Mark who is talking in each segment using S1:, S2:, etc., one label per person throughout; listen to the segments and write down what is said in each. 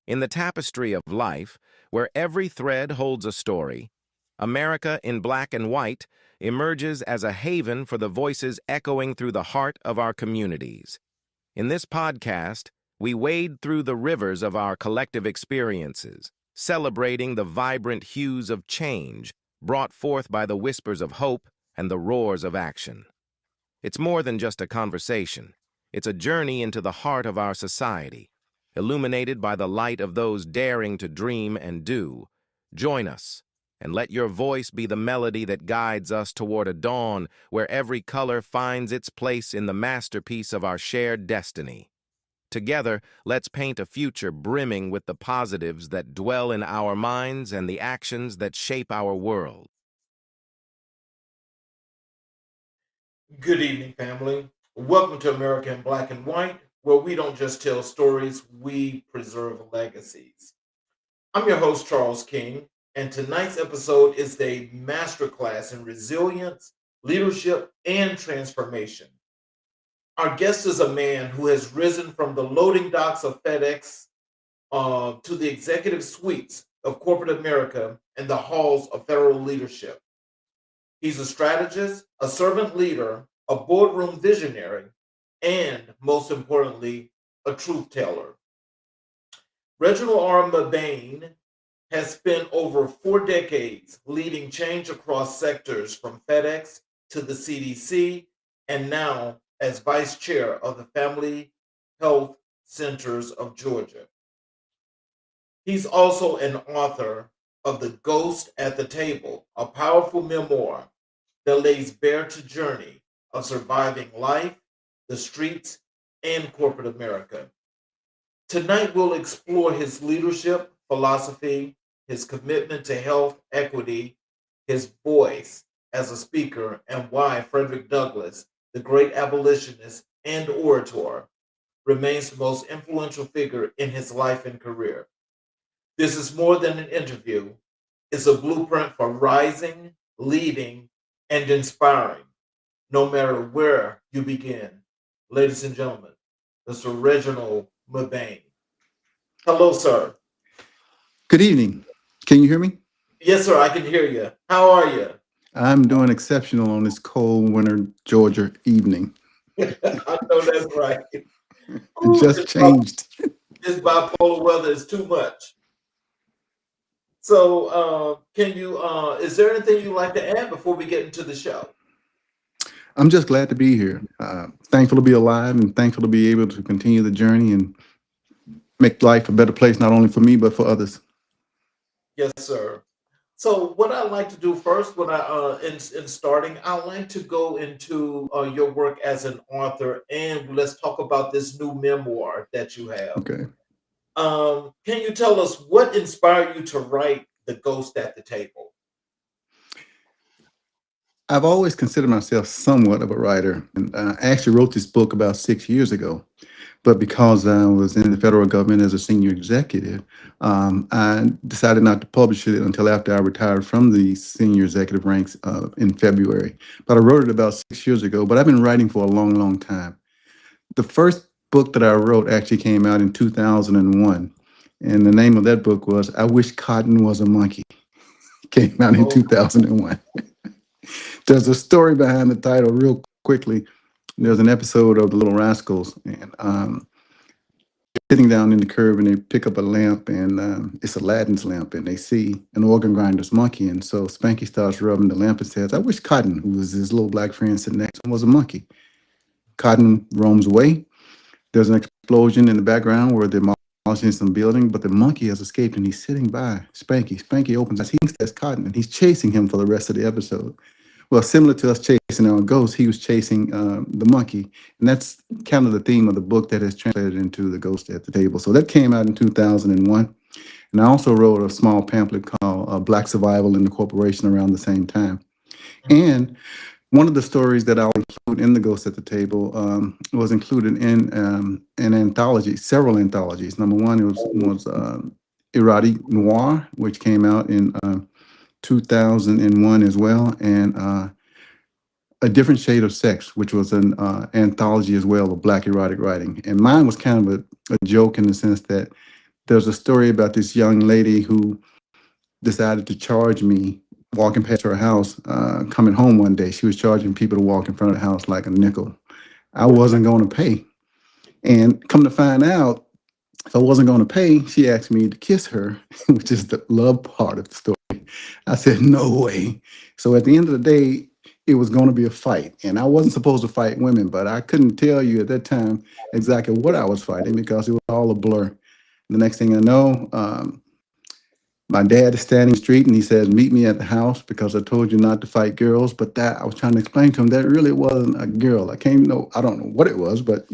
S1: In the tapestry of life, where every thread holds a story, America in Black and White emerges as a haven for the voices echoing through the heart of our communities. In this podcast, we wade through the rivers of our collective experiences, celebrating the vibrant hues of change brought forth by the whispers of hope and the roars of action. It's more than just a conversation. It's a journey into the heart of our society, illuminated by the light of those daring to dream and do. Join us, and let your voice be the melody that guides us toward a dawn where every color finds its place in the masterpiece of our shared destiny. Together, let's paint a future brimming with the positives that dwell in our minds and the actions that shape our world.
S2: Good evening, family. Welcome to America in Black and White, where we don't just tell stories, we preserve legacies. I'm your host, Charles King, and tonight's episode is a masterclass in resilience, leadership, and transformation. Our guest is a man who has risen from the loading docks of FedEx to the executive suites of corporate America and the halls of federal leadership. He's a strategist, a servant leader, a boardroom visionary, and most importantly, a truth teller. Reginald R. Mebane has spent over 4 decades leading change across sectors from FedEx to the CDC, and now as vice chair of the Family Health Centers of Georgia. He's also an author of The Ghost at the Table, a powerful memoir that lays bare to journey of surviving life, the streets, and corporate America. Tonight we'll explore his leadership, philosophy, his commitment to health equity, his voice as a speaker, and why Frederick Douglass, the great abolitionist and orator, remains the most influential figure in his life and career. This is more than an interview. It's a blueprint for rising, leading, and inspiring, no matter where you begin. Ladies and gentlemen, Mr. Reginald Mebane. Hello, sir.
S3: Good evening. Can you hear me?
S2: Yes, sir, I can hear you. How are you?
S3: I'm doing exceptional on this cold winter Georgia evening.
S2: I know that's right.
S3: It
S2: Ooh,
S3: just changed.
S2: this bipolar weather is too much. So, can you? Is there anything you'd like to add before we get into the show?
S3: I'm just glad to be here. Thankful to be alive and thankful to be able to continue the journey and make life a better place, not only for me, but for others.
S2: Yes, sir. So, what I like to do first, when in starting, I like to go into your work as an author, and let's talk about this new memoir that you have.
S3: Okay.
S2: Can you tell us what inspired you to write "The Ghost at the Table"?
S3: I've always considered myself somewhat of a writer, and I actually wrote this book about 6 years ago. But because I was in the federal government as a senior executive, I decided not to publish it until after I retired from the senior executive ranks in February. But I wrote it about 6 years ago, but I've been writing for a long, long time. The first book that I wrote actually came out in 2001. And the name of that book was I Wish Cotton Was a Monkey. Came out in
S2: Oh,
S3: 2001. There's a story behind the title, real quickly. There's an episode of The Little Rascals, and sitting down in the curb, and they pick up a lamp, and it's Aladdin's lamp, and they see an organ grinder's monkey. And so Spanky starts rubbing the lamp and says, I wish Cotton, who was his little black friend sitting next to him, was a monkey. Cotton roams away. There's an explosion in the background where they're demolishing some building, but the monkey has escaped, and he's sitting by Spanky. Spanky opens his eyes. He thinks that's Cotton, and he's chasing him for the rest of the episode. Well, similar to us chasing our ghost, he was chasing the monkey. And that's kind of the theme of the book that has translated into The Ghost at the Table. So that came out in 2001. And I also wrote a small pamphlet called Black Survival in the Corporation around the same time. And one of the stories that I'll include in The Ghost at the Table was included in an anthology, several anthologies. Number one was Erotic Noir, which came out in 2001 as well, and A Different Shade of Sex, which was an anthology as well of Black erotic writing. And mine was kind of a joke in the sense that there's a story about this young lady who decided to charge me walking past her house, coming home one day. She was charging people to walk in front of the house like a nickel. I wasn't going to pay. And come to find out, if I wasn't going to pay, she asked me to kiss her, which is the love part of the story. I said, no way. So at the end of the day, it was going to be a fight. And I wasn't supposed to fight women, but I couldn't tell you at that time exactly what I was fighting because it was all a blur. The next thing I know, my dad is standing in the street and he says, meet me at the house because I told you not to fight girls. But that I was trying to explain to him that really wasn't a girl. I don't know what it was, but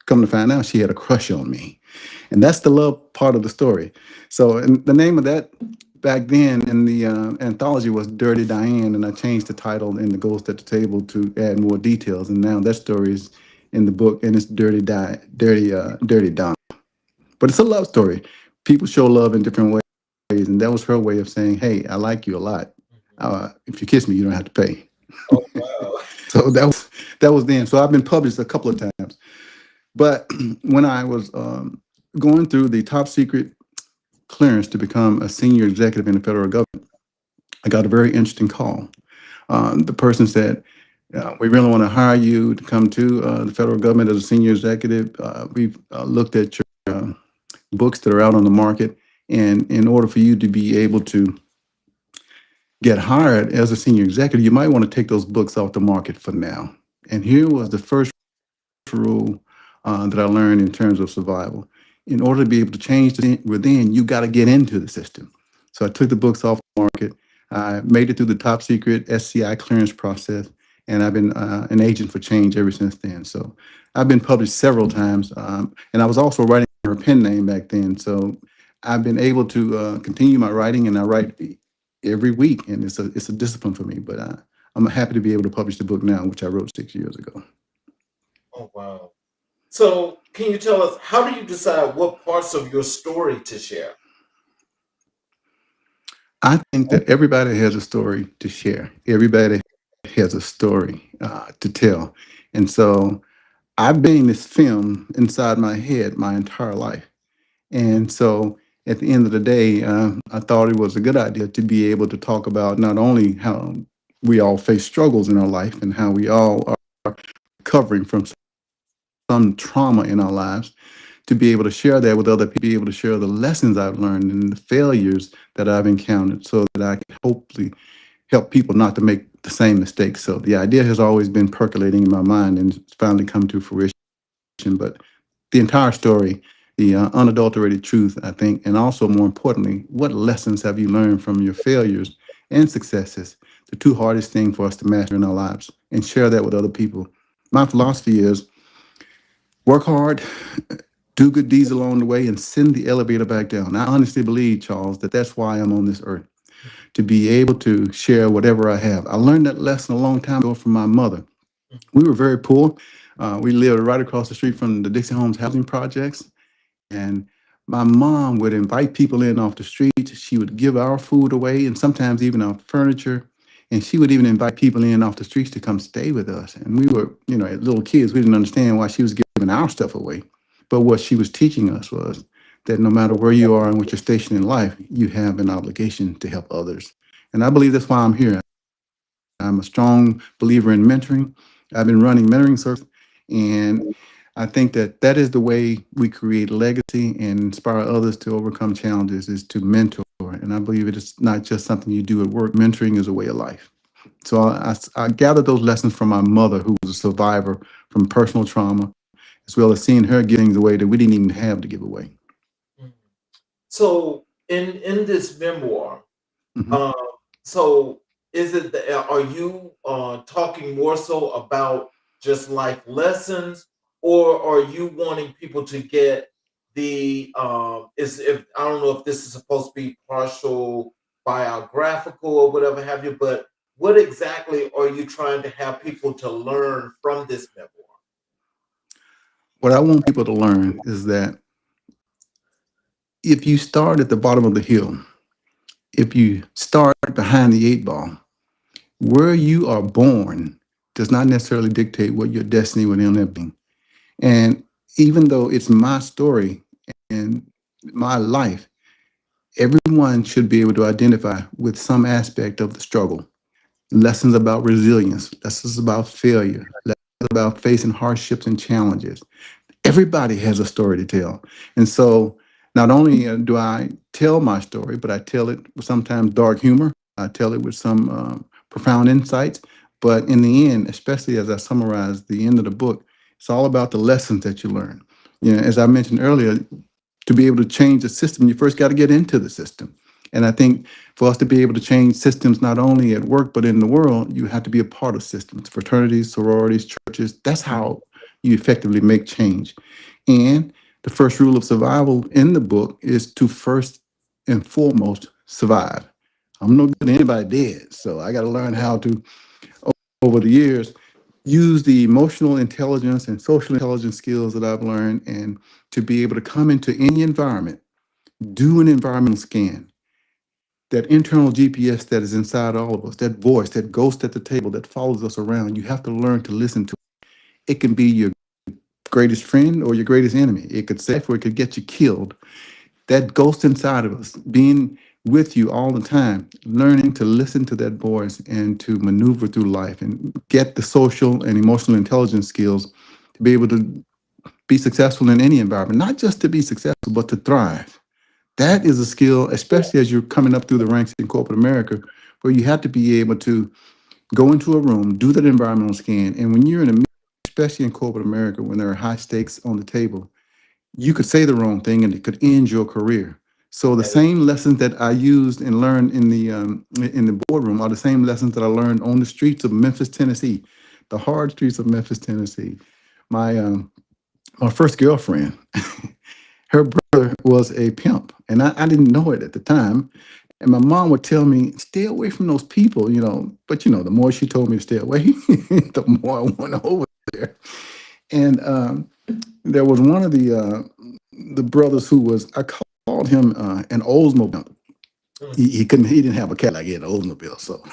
S3: come to find out she had a crush on me. And that's the love part of the story. So and the name of that back then in the anthology was Dirty Diane, and I changed the title in The Ghost at the Table to add more details. And now that story is in the book, and it's Dirty Don. But it's a love story. People show love in different ways, and that was her way of saying, "Hey, I like you a lot. If you kiss me, you don't have to pay."
S2: Oh, wow.
S3: So that was then. So I've been published a couple of times. But when I was going through the top secret clearance to become a senior executive in the federal government, I got a very interesting call. The person said, we really want to hire you to come to the federal government as a senior executive. We've looked at your books that are out on the market. And in order for you to be able to get hired as a senior executive, you might want to take those books off the market for now. And here was the first rule that I learned in terms of survival. In order to be able to change within, you got to get into the system. So I took the books off the market. I made it through the top secret SCI clearance process, and I've been an agent for change ever since then. So I've been published several times, and I was also writing her pen name back then. So I've been able to continue my writing, and I write every week, and it's a discipline for me. But I'm happy to be able to publish the book now, which I wrote 6 years ago.
S2: Oh, wow. So, can you tell us, how do you decide what parts of your story to share?
S3: I think that everybody has a story to share. Everybody has a story to tell. And so I've been in this film inside my head my entire life. And so at the end of the day, I thought it was a good idea to be able to talk about not only how we all face struggles in our life and how we all are recovering from some trauma in our lives, to be able to share that with other people, be able to share the lessons I've learned and the failures that I've encountered so that I can hopefully help people not to make the same mistakes. So the idea has always been percolating in my mind and it's finally come to fruition. But the entire story, the unadulterated truth, I think, and also more importantly, what lessons have you learned from your failures and successes? The two hardest things for us to master in our lives, and share that with other people. My philosophy is work hard, do good deeds along the way, and send the elevator back down. I honestly believe, Charles, that that's why I'm on this earth, to be able to share whatever I have. I learned that lesson a long time ago from my mother. We were very poor. We lived right across the street from the Dixie Homes housing projects. And my mom would invite people in off the street. She would give our food away and sometimes even our furniture. And she would even invite people in off the streets to come stay with us. And we were, little kids, we didn't understand why she was giving our stuff away. But what she was teaching us was that no matter where you are and what your station in life, you have an obligation to help others. And I believe that's why I'm here. I'm a strong believer in mentoring. I've been running mentoring circles, and I think that that is the way we create legacy and inspire others to overcome challenges, is to mentor. And I believe it is not just something you do at work. Mentoring is a way of life. So I gathered those lessons from my mother, who was a survivor from personal trauma, as well as seeing her giving away that we didn't even have to give away.
S2: So, in this memoir,
S3: Mhm.
S2: uh, so is it are you talking more so about just life lessons, or are you wanting people to get the is if I don't know if this is supposed to be partial biographical or whatever have you, but what exactly are you trying to have people to learn from this memoir?
S3: What I want people to learn is that if you start at the bottom of the hill, if you start behind the eight ball, where you are born does not necessarily dictate what your destiny will end up being. And even though it's my story, and my life, everyone should be able to identify with some aspect of the struggle. Lessons about resilience, lessons about failure, lessons about facing hardships and challenges. Everybody has a story to tell. And so not only do I tell my story, but I tell it with sometimes dark humor. I tell it with some profound insights. But in the end, especially as I summarize the end of the book, it's all about the lessons that you learn. You know, as I mentioned earlier, to be able to change the system, you first got to get into the system. And I think for us to be able to change systems, not only at work, but in the world, you have to be a part of systems, fraternities, sororities, churches. That's how you effectively make change. And the first rule of survival in the book is to first and foremost survive. I'm no good at anybody dead. So I got to learn how to, over the years, use the emotional intelligence and social intelligence skills that I've learned and to be able to come into any environment, do an environmental scan, that internal GPS that is inside all of us, that voice, that ghost at the table that follows us around. You have to learn to listen to it. It can be your greatest friend or your greatest enemy. It could save or it could get you killed. That ghost inside of us, being with you all the time, learning to listen to that voice and to maneuver through life and get the social and emotional intelligence skills to be able to be successful in any environment, not just to be successful, but to thrive. That is a skill, especially as you're coming up through the ranks in corporate America, where you have to be able to go into a room, do that environmental scan, and when you're in a meeting, especially in corporate America, when there are high stakes on the table, you could say the wrong thing and it could end your career. So the
S2: That is
S3: same lessons that I used and learned in the boardroom are the same lessons that I learned on the streets of Memphis, Tennessee, the hard streets of Memphis, Tennessee. My my first girlfriend, her brother was a pimp, and I didn't know it at the time. And my mom would tell me, "Stay away from those people," you know. But you know, the more she told me to stay away, the more I went over there. And there was one of the brothers who was I called him an Oldsmobile.
S2: mm,
S3: He didn't have a Cadillac, he had an Oldsmobile. So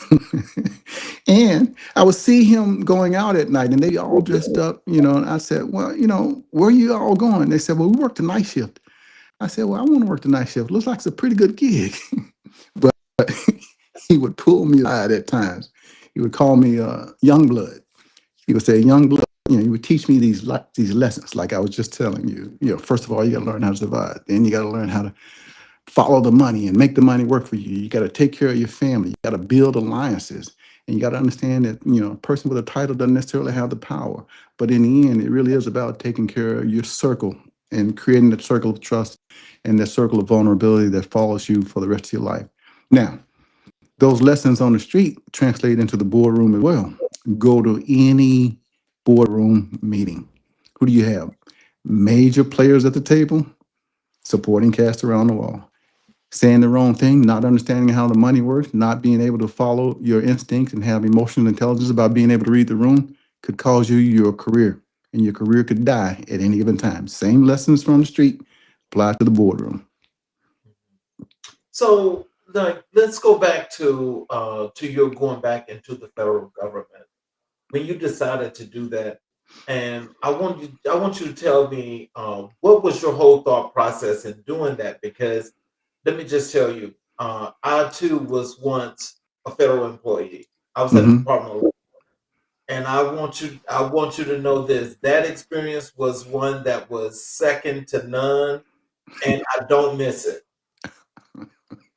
S3: and I would see him going out at night and they all dressed up, you know, and I said, "Well, you know, where you all going?" They said, "Well, we work the night shift." I said, "Well, I want to work the night shift. Looks like it's a pretty good gig." But he would pull me aside at times. He would call me young blood. He would say, "Young blood," you know, he would teach me these lessons, like I was just telling you. You know, first of all, you got to learn how to survive. Then you got to learn how to follow the money and make the money work for you. You got to take care of your family. You got to build alliances, and you got to understand that you know a person with a title doesn't necessarily have the power. But in the end, it really is about taking care of your circle and creating that circle of trust and that circle of vulnerability that follows you for the rest of your life. Now, those lessons on the street translate into the boardroom as well. Go to any boardroom meeting. Who do you have? Major players at the table, supporting cast around the wall. Saying the wrong thing, not understanding how the money works, not being able to follow your instincts and have emotional intelligence about being able to read the room could cause you your career. And your career could die at any given time. Same lessons from the street apply to the boardroom.
S2: so like let's go back to your going back into the federal government when you decided to do that. And I want you to tell me what was your whole thought process in doing that, because let me just tell you, I too was once a federal employee. I was at the
S3: Hmm.
S2: Department of Labor. And I want you to know this. That experience was one that was second to none, and I don't miss it.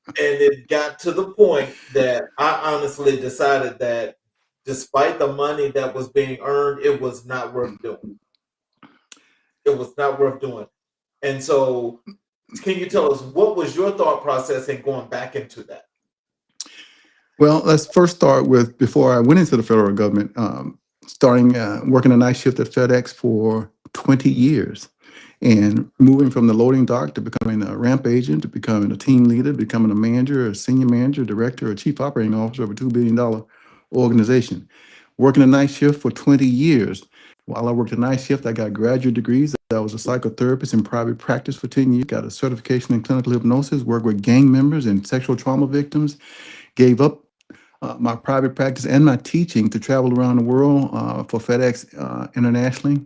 S2: And it got to the point that I honestly decided that despite the money that was being earned, it was not worth doing. It was not worth doing. And so, can you tell us what was your thought process in going back into that?
S3: Well, let's first start with before I went into the federal government, starting working a night shift at FedEx for 20 years and moving from the loading dock to becoming a ramp agent to becoming a team leader, becoming a manager, a senior manager, director, or chief operating officer of a $2 billion organization. Working a night shift for 20 years. While I worked a night shift, I got graduate degrees. I was a psychotherapist in private practice for 10 years, got a certification in clinical hypnosis, worked with gang members and sexual trauma victims, gave up my private practice and my teaching to travel around the world for FedEx internationally.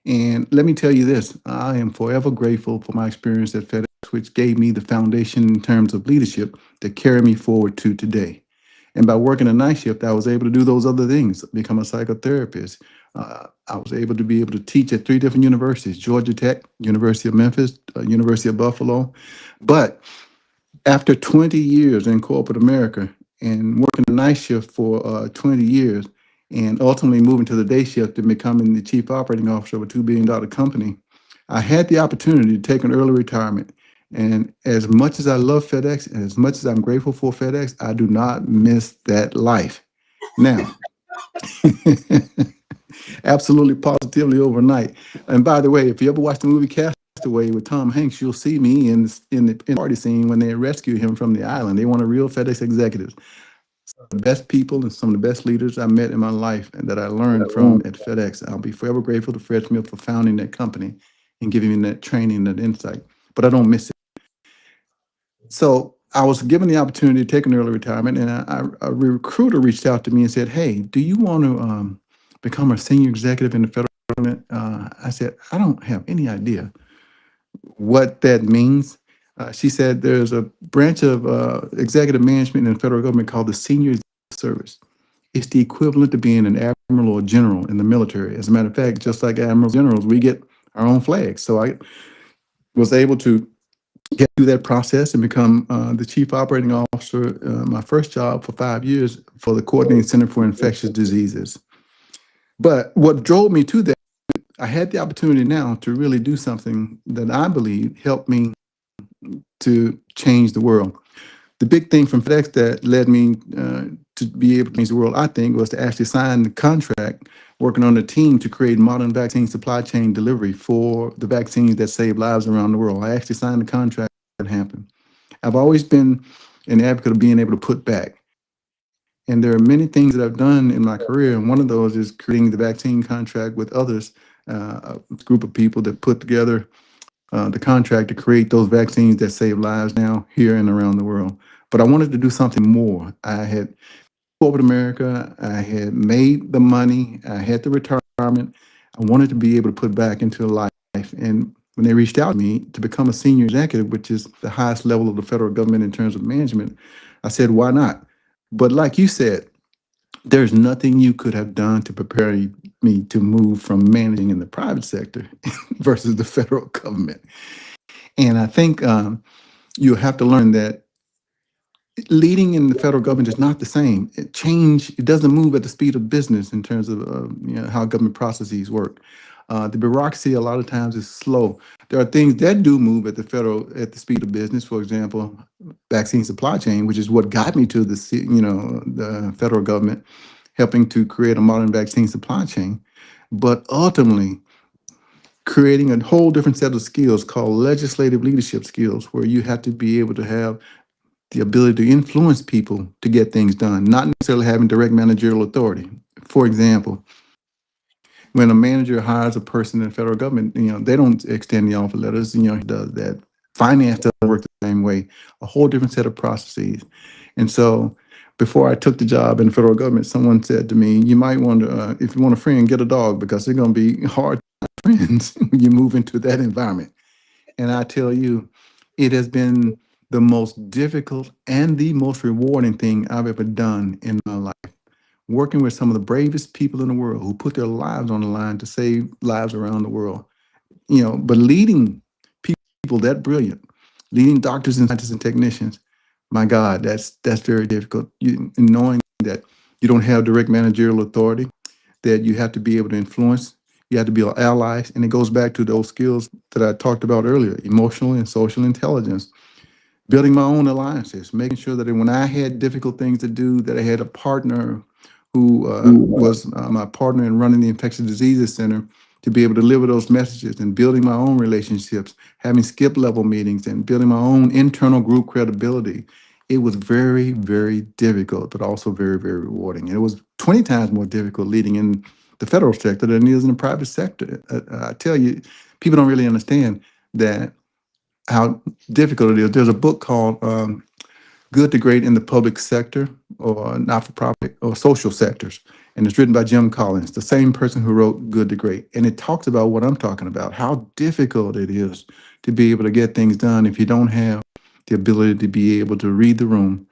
S3: And let me tell you this, I am forever grateful for my experience at FedEx FedEx, which gave me the foundation in terms of leadership that carried me forward to today. And by working a night shift, I was able to do those other things, become a psychotherapist. I was able to be able to teach at 3 different universities: Georgia Tech, University of Memphis, University of Buffalo. But after 20 years in corporate America and working a night shift for 20 years and ultimately moving to the day shift and becoming the chief operating officer of a $2 billion company, I had the opportunity to take an early retirement. And as much as I love FedEx and as much as I'm grateful for FedEx, I do not miss that life. Now, absolutely positively overnight. And by the way, if you ever watch the movie Castaway with Tom Hanks, you'll see me in the party scene when they rescue him from the island. They want a real FedEx executives. The best people and some of the best leaders I met in my life and that I learned from at FedEx. I'll be forever grateful to Fred Smith for founding that company and giving me that training, that insight. But I don't miss it. So I was given the opportunity to take an early retirement, and a recruiter reached out to me and said, "Hey, do you want to become a senior executive in the federal government?" I said, "I don't have any idea what that means." She said, "There's a branch of executive management in the federal government called the Senior Executive Service. It's the equivalent to being an admiral or general in the military. As a matter of fact, just like admirals, generals, we get our own flags." So I was able to get through that process and become the chief operating officer, my first job for 5 years for the Coordinating Center for Infectious Diseases. But what drove me to that, I had the opportunity now to really do something that I believe helped me to change the world. The big thing from FedEx that led me to be able to change the world, I think, was to actually sign the contract working on a team to create modern vaccine supply chain delivery for the vaccines that save lives around the world. I actually signed the contract that happened. I've always been an advocate of being able to put back. And there are many things that I've done in my career, and one of those is creating the vaccine contract with others, a group of people that put together the contract to create those vaccines that save lives now, here, and around the world. But I wanted to do something more. I had corporate America, I had made the money, I had the retirement. I wanted to be able to put back into life. And when they reached out to me to become a senior executive, which is the highest level of the federal government in terms of management, I said, why not? But like you said, there's nothing you could have done to prepare me to move from managing in the private sector versus the federal government. And I think you have to learn that leading in the federal government is not the same. It doesn't move at the speed of business in terms of how government processes work. The bureaucracy a lot of times is slow. There are things that do move at the speed of business. For example, vaccine supply chain, which is what got me to the federal government, helping to create a modern vaccine supply chain. But ultimately, creating a whole different set of skills called legislative leadership skills, where you have to be able to have the ability to influence people to get things done, not necessarily having direct managerial authority. For example, when a manager hires a person in the federal government, they don't extend the offer letters. He does that. Finance doesn't work the same way. A whole different set of processes. And so, before I took the job in the federal government, someone said to me, "You might want to, if you want a friend, get a dog, because it's going to be hard to find friends when you move into that environment." And I tell you, it has been the most difficult and the most rewarding thing I've ever done in my life. Working with some of the bravest people in the world who put their lives on the line to save lives around the world. But leading people that brilliant, leading doctors and scientists and technicians, my God, that's very difficult. Knowing that you don't have direct managerial authority, that you have to be able to influence, you have to be allies, and it goes back to those skills that I talked about earlier: emotional and social intelligence. Building my own alliances, making sure that when I had difficult things to do, that I had a partner who was my partner in running the Infectious Diseases Center, to be able to deliver those messages, and building my own relationships, having skip level meetings, and building my own internal group credibility. It was very, very difficult, but also very, very rewarding. And it was 20 times more difficult leading in the federal sector than it is in the private sector. I tell you, people don't really understand that how difficult it is. There's a book called Good to Great in the Public Sector, or Not-for-Profit, or Social Sectors. And it's written by Jim Collins, the same person who wrote Good to Great. And it talks about what I'm talking about, how difficult it is to be able to get things done if you don't have the ability to be able to read the room,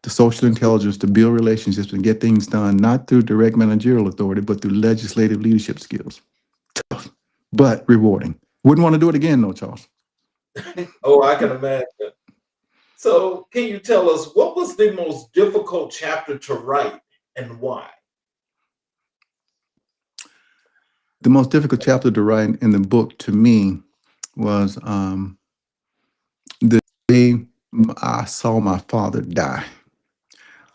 S3: the social intelligence to build relationships and get things done, not through direct managerial authority, but through legislative leadership skills. Tough, but rewarding. Wouldn't want to do it again, though, Charles.
S2: Oh, I can imagine. So, can you tell us what was the most difficult chapter to write and why?
S3: The most difficult chapter to write in the book to me was the day I saw my father die.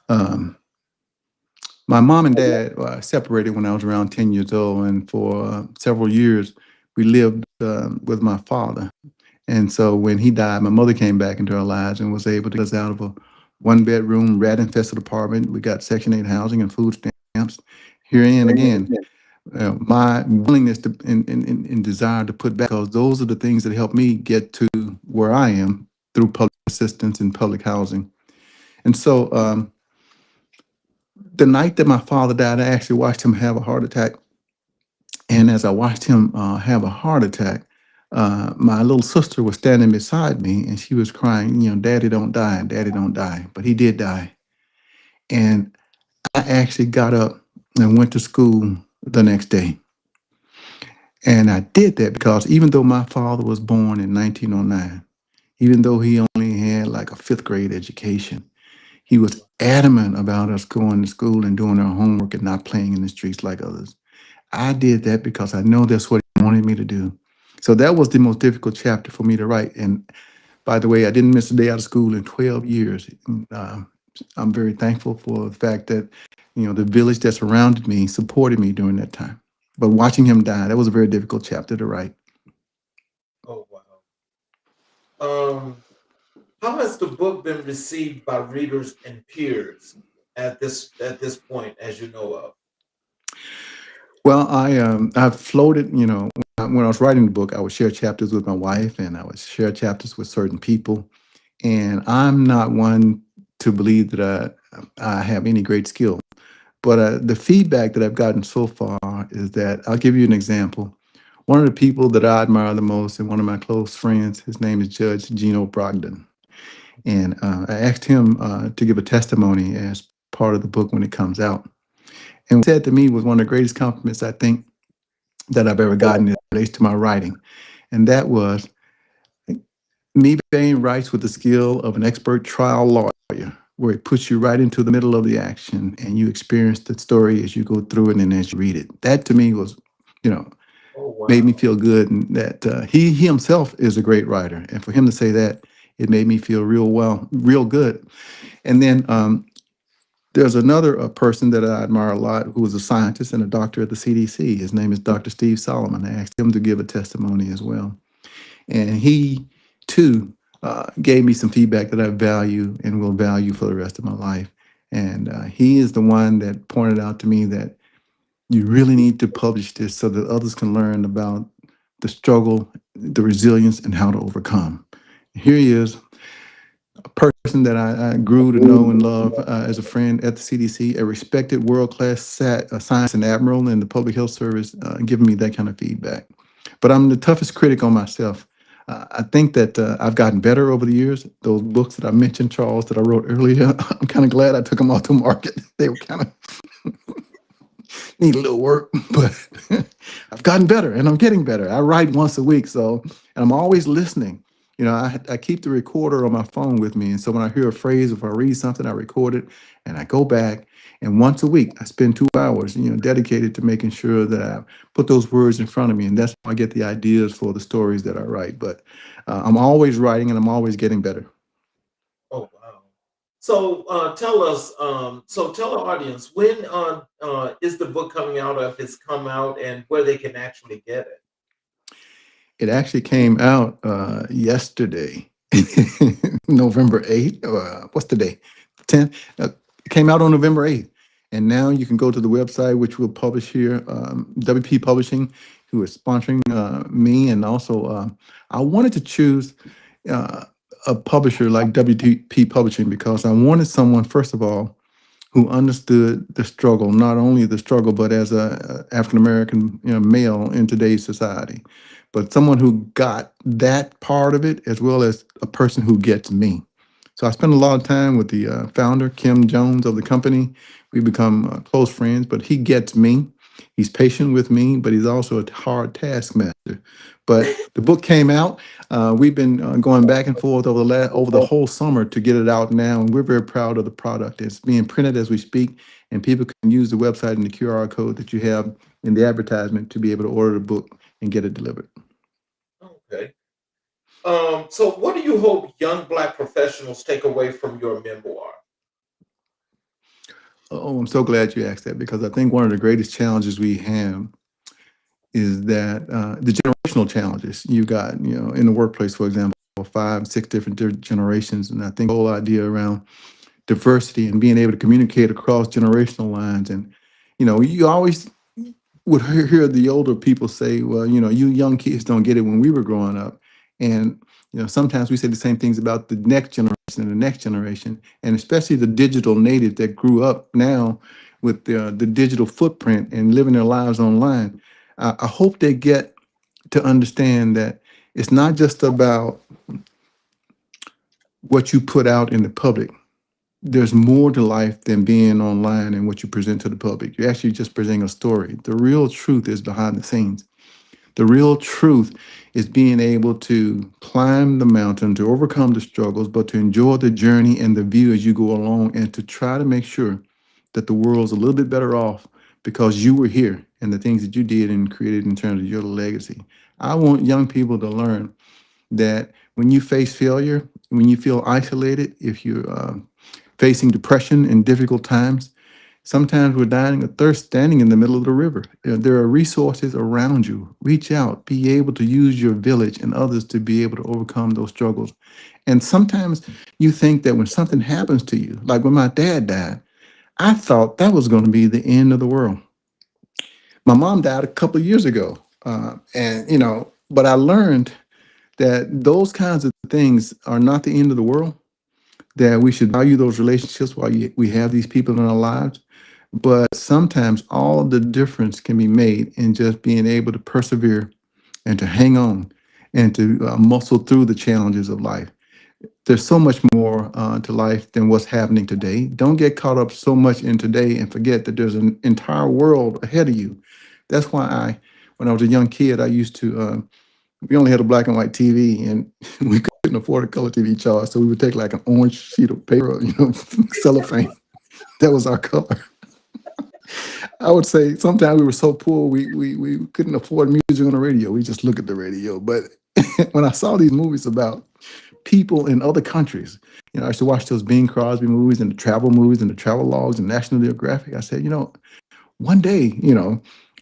S3: Um, my mom and dad separated when I was around 10 years old, and for several years we lived with my father. And so when he died, my mother came back into our lives and was able to get us out of a one-bedroom, rat-infested apartment. We got Section 8 housing and food stamps. Herein again, my willingness to and desire to put back, because those are the things that helped me get to where I am through public assistance and public housing. And so the night that my father died, I actually watched him have a heart attack. And as I watched him have a heart attack, my little sister was standing beside me and she was crying, Daddy don't die, Daddy don't die. But he did die. And I actually got up and went to school the next day. And I did that because even though my father was born in 1909, even though he only had like a fifth grade education, he was adamant about us going to school and doing our homework and not playing in the streets like others. I did that because I know that's what he wanted me to do. So that was the most difficult chapter for me to write. And by the way, I didn't miss a day out of school in 12 years. I'm very thankful for the fact that, the village that surrounded me supported me during that time. But watching him die, that was a very difficult chapter to write.
S2: Oh, wow. How has the book been received by readers and peers at this point, as you know of?
S3: Well, I've floated, when I was writing the book, I would share chapters with my wife and I would share chapters with certain people. And I'm not one to believe that I have any great skill. But the feedback that I've gotten so far is that I'll give you an example. One of the people that I admire the most and one of my close friends, his name is Judge Gino Brogdon. And I asked him to give a testimony as part of the book when it comes out. And what he said to me was one of the greatest compliments I think that I've ever gotten as it relates to my writing. And that was, Mebane writes with the skill of an expert trial lawyer, where it puts you right into the middle of the action and you experience the story as you go through it and as you read it. That to me was,
S2: Oh,
S3: made me
S2: wow.
S3: feel good, and that he himself is a great writer. And for him to say that, it made me feel real good. And then there's another person that I admire a lot who is a scientist and a doctor at the CDC. His name is Dr. Steve Solomon. I asked him to give a testimony as well. And he, too, gave me some feedback that I value and will value for the rest of my life. And he is the one that pointed out to me that you really need to publish this so that others can learn about the struggle, the resilience, and how to overcome. Here he is, a person that I grew to know and love as a friend at the CDC, a respected world-class science and admiral in the public health service, giving me that kind of feedback. But I'm the toughest critic on myself. I think that I've gotten better over the years. Those books that I mentioned, Charles, that I wrote earlier, I'm kind of glad I took them off the market. They were kind of need a little work, but I've gotten better and I'm getting better. I write once a week, and I'm always listening. I keep the recorder on my phone with me. And so when I hear a phrase, if I read something, I record it and I go back. And once a week, I spend 2 hours, dedicated to making sure that I put those words in front of me. And that's how I get the ideas for the stories that I write. But I'm always writing and I'm always getting better.
S2: Oh, wow. So tell our audience, when is the book coming out, or if it's come out, and where they can actually get it?
S3: It actually came out yesterday, November 8th. What's the day? 10th. It came out on November 8th. And now you can go to the website, which we'll publish here, WP Publishing, who is sponsoring me. And also, I wanted to choose a publisher like WP Publishing because I wanted someone, first of all, who understood the struggle, not only the struggle, but as a African American male in today's society. but someone who got that part of it as well as a person who gets me. So I spend a lot of time with the founder, Kim Jones of the company. We become close friends, but he gets me. He's patient with me, but he's also a hard taskmaster. But the book came out. We've been going back and forth over the whole summer to get it out now, and we're very proud of the product. It's being printed as we speak, and people can use the website and the QR code that you have in the advertisement to be able to order the book and get it delivered.
S2: Okay. So what do you hope young Black professionals take away from your memoir?
S3: Oh, I'm so glad you asked that because I think one of the greatest challenges we have is that the generational challenges you got, in the workplace, for example, five, six different generations. And I think the whole idea around diversity and being able to communicate across generational lines. And, you always would hear the older people say, well, you young kids don't get it when we were growing up. And, sometimes we say the same things about the next generation and the next generation, and especially the digital natives that grew up now with the digital footprint and living their lives online. I hope they get to understand that it's not just about what you put out in the public. There's more to life than being online and what you present to the public. You're actually just presenting a story. The real truth is behind the scenes. The real truth is being able to climb the mountain, to overcome the struggles, but to enjoy the journey and the view as you go along and to try to make sure that the world's a little bit better off because you were here and the things that you did and created in terms of your legacy. I want young people to learn that when you face failure, when you feel isolated, if you're facing depression in difficult times, sometimes we're dying of thirst standing in the middle of the river. There are resources around you. Reach out, be able to use your village and others to be able to overcome those struggles. And sometimes you think that when something happens to you, like when my dad died, I thought that was going to be the end of the world. My mom died a couple of years ago. But I learned that those kinds of things are not the end of the world, that we should value those relationships while we have these people in our lives. But sometimes all the difference can be made in just being able to persevere and to hang on and to muscle through the challenges of life. There's so much more to life than what's happening today. Don't get caught up so much in today and forget that there's an entire world ahead of you. That's why when I was a young kid, I used to, we only had a black and white TV and we couldn't afford a color TV charge. So we would take like an orange sheet of paper, cellophane. That was our color. I would say sometimes we were so poor we couldn't afford music on the radio. We just look at the radio. But when I saw these movies about people in other countries, I used to watch those Bing Crosby movies and the travel movies and the travel logs and National Geographic. I said, one day,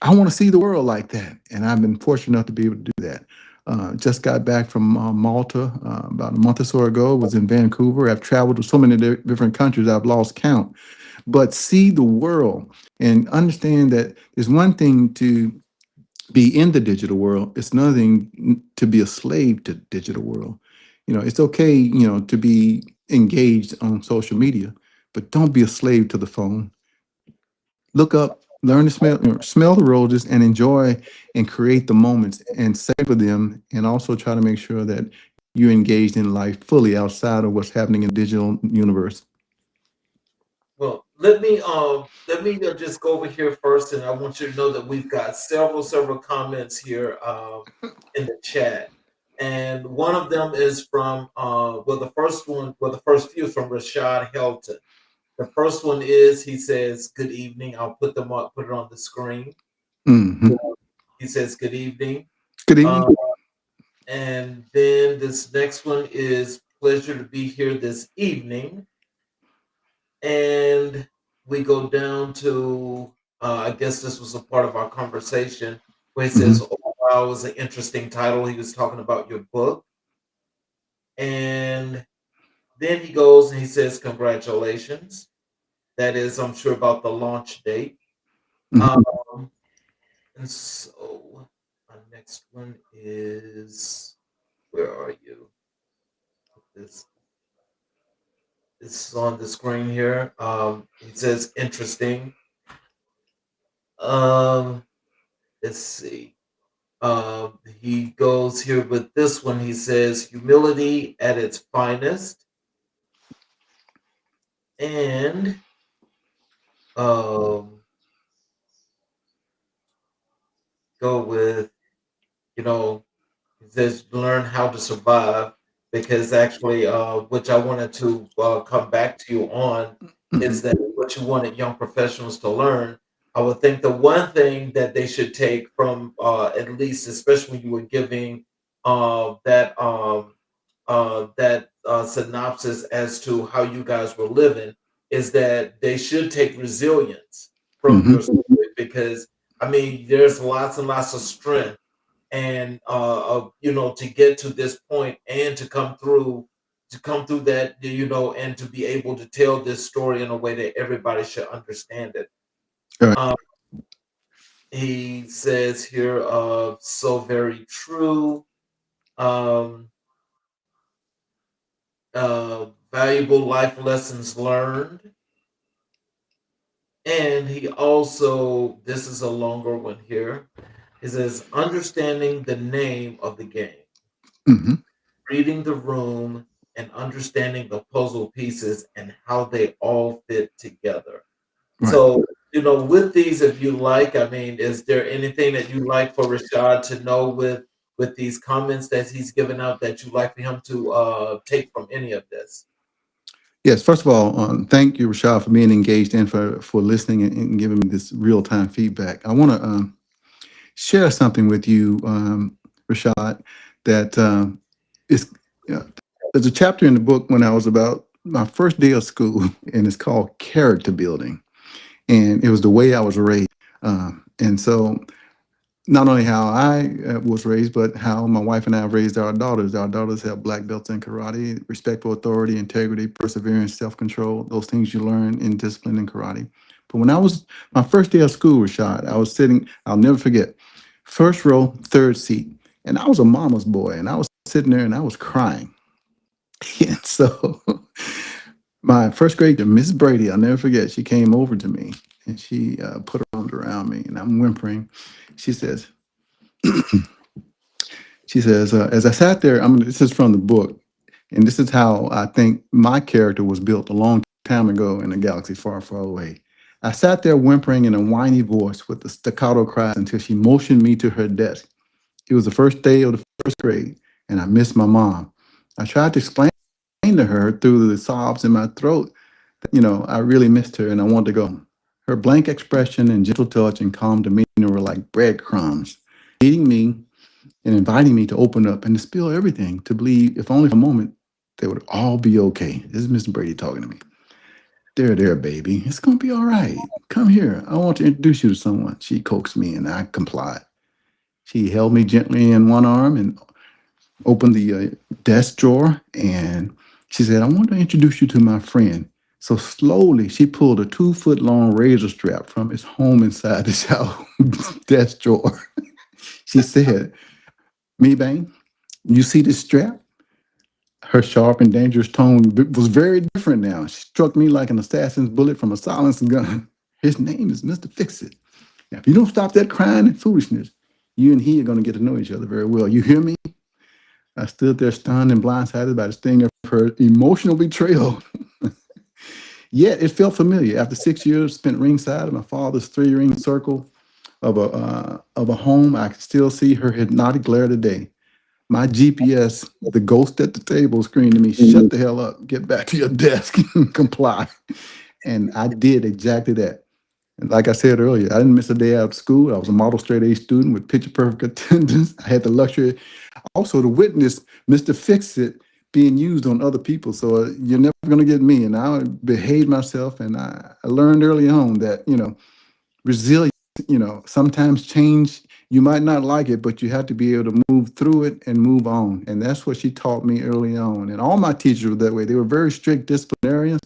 S3: I want to see the world like that. And I've been fortunate enough to be able to do that. Just got back from Malta about a month or so ago. Was in Vancouver. I've traveled to so many different countries I've lost count. But see the world and understand that there's one thing to be in the digital world. It's another thing to be a slave to the digital world. It's okay, to be engaged on social media, but don't be a slave to the phone. Look up, learn to smell the roses and enjoy and create the moments and savor them, and also try to make sure that you're engaged in life fully outside of what's happening in the digital universe.
S2: Well, let me just go over here first, and I want you to know that we've got several comments here in the chat, and one of them is from the first few is from Rashad Helton. The first one is he says good evening. I'll put it on the screen.
S3: Hmm.
S2: He says good evening.
S3: Good
S2: Uh,
S3: evening.
S2: and then this next one is pleasure to be here this evening. And we go down to I guess this was a part of our conversation where he
S3: Hmm.
S2: says, "Oh wow, it was an interesting title." He was talking about your book, and then he goes and he says, "Congratulations." That is, I'm sure, about the launch date.
S3: Hmm.
S2: Um, and so my next one is, where are you? This is on the screen here. He says, "Interesting." Um, let's see. He goes here with this one. He says, humility at its finest. And um, go with, you know, it says learn how to survive, because actually, which I wanted to come back to you on, is
S3: Mhm.
S2: that what you wanted young professionals to learn. I would think the one thing that they should take from, at least, especially when you were giving that synopsis as to how you guys were living, is that they should take resilience from your
S3: Mhm.
S2: story, because I mean, there's lots and lots of strength, and to get to this point and to come through that, and to be able to tell this story in a way that everybody should understand it.
S3: All right.
S2: um, he says here, so very true. um, Valuable life lessons learned. And he also, this is a longer one here. It says, understanding the name of the game,
S3: Mhm.
S2: reading the room, and understanding the puzzle pieces and how they all fit together.
S3: Right.
S2: So, with these, if you like, I mean, is there anything that you like for Rashad to know with these comments that he's given out, that you'd like for him to take from any of this?
S3: Yes. First of all, thank you, Rashad, for being engaged and for listening and giving me this real time feedback. I want to share something with you, Rashad, that is. Uh, there's a chapter in the book when I was about my first day of school, and it's called character building, and it was the way I was raised. And so not only how I was raised, but how my wife and I have raised our daughters. Our daughters have black belts in karate, respect for authority, integrity, perseverance, self control, those things you learn in discipline and karate. But when I was my first day of school, Rashad, I was sitting, I'll never forget, first row, third seat. And I was a mama's boy, and I was sitting there and I was crying. And so my first grade teacher, Miss Brady, I'll never forget, she came over to me and she put her arms around me, and I'm whimpering. She says, as I sat there, this is from the book, and this is how I think my character was built a long time ago in a galaxy far, far away. I sat there whimpering in a whiny voice with the staccato cries until she motioned me to her desk. It was the first day of the first grade, and I missed my mom. I tried to explain to her through the sobs in my throat that, I really missed her and I wanted to go. Her blank expression and gentle touch and calm demeanor were like breadcrumbs, leading me and inviting me to open up and to spill everything, to believe, if only for a moment, they would all be okay. This is Mr. Brady talking to me. There, baby. It's going to be all right. Come here. I want to introduce you to someone. She coaxed me and I complied. She held me gently in one arm and opened the desk drawer, and she said, I want to introduce you to my friend. So slowly, she pulled a 2 foot long razor strap from its home inside the shower desk drawer. She said, Mebane, you see this strap? Her sharp and dangerous tone was very different now. She struck me like an assassin's bullet from a silenced gun. His name is Mr. Fix-It. Now, if you don't stop that crying and foolishness, you and he are going to get to know each other very well. You hear me? I stood there stunned and blindsided by the sting of her emotional betrayal. Yet it felt familiar. After 6 years spent ringside of my father's three-ring circle of a home, I could still see her hypnotic glare today. My GPS, the ghost at the table, screamed to me, "Shut the hell up! Get back to your desk and comply." And I did exactly that. And like I said earlier, I didn't miss a day out of school. I was a model straight A student with picture perfect attendance. I had the luxury also to witness Mr. Fix-It being used on other people. So you're never going to get me. And I behaved myself. And I learned early on that, resilience, sometimes change, you might not like it, but you have to be able to move through it and move on. And that's what she taught me early on. And all my teachers were that way. They were very strict disciplinarians,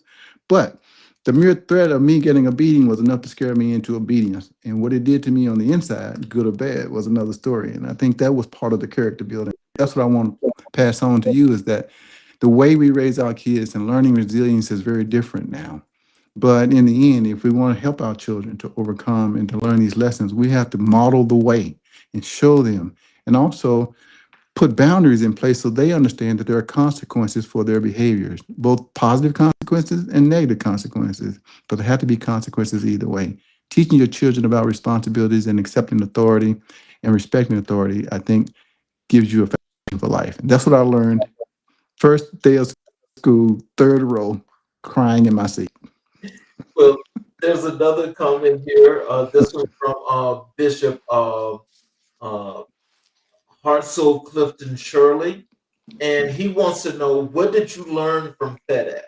S3: but the mere threat of me getting a beating was enough to scare me into obedience. And what it did to me on the inside, good or bad, was another story. And I think that was part of the character building. That's what I want to pass on to you, is that the way we raise our kids and learning resilience is very different now. But in the end, if we want to help our children to overcome and to learn these lessons, we have to model the way and show them and also put boundaries in place so they understand that there are consequences for their behaviors, both positive consequences and negative consequences. But there have to be consequences either way. Teaching your children about responsibilities and accepting authority and respecting authority, I think, gives you a foundation for life. And that's what I learned first day of school, third row, crying in my seat.
S2: Well, there's another comment here. This one from Bishop uh, Hartzell Clifton Shirley, and he wants to know, what did you learn from FedEx?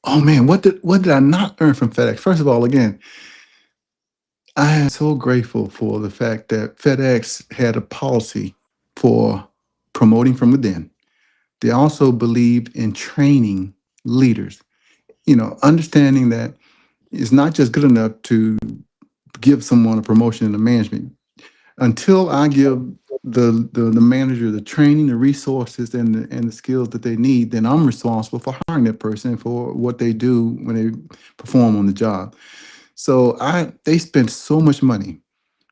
S3: Oh man, what did I not learn from FedEx? First of all, again, I am so grateful for the fact that FedEx had a policy for promoting from within. They also believed in training leaders. Understanding that it's not just good enough to give someone a promotion in the management. Until I give the manager the training, the resources, and the skills that they need, then I'm responsible for hiring that person for what they do when they perform on the job. So they spent so much money